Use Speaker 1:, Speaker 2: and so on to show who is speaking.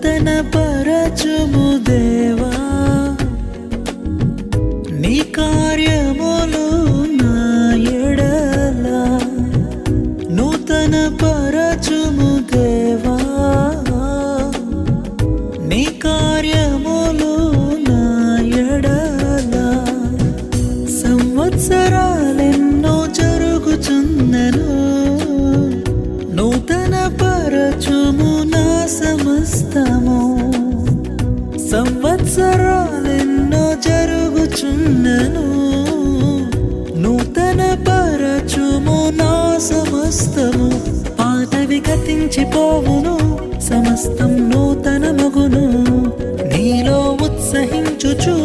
Speaker 1: నూతన పరచుము దేవా నీ కార్యములు నా ఎడల నూతన పరచుము దేవా నీ కార్యములు నా ఎడల సంవత్సరాలెన్నో జరుగుచున్నను నూతన పరచుము నా సమస్తము సంవత్సరాలెన్నో జరుగుచున్నను నూతన పరచుము నా సమస్తము పాతవి గతించిపోవును సమస్తం నూతన మగును నీలో ఉత్సహించుచు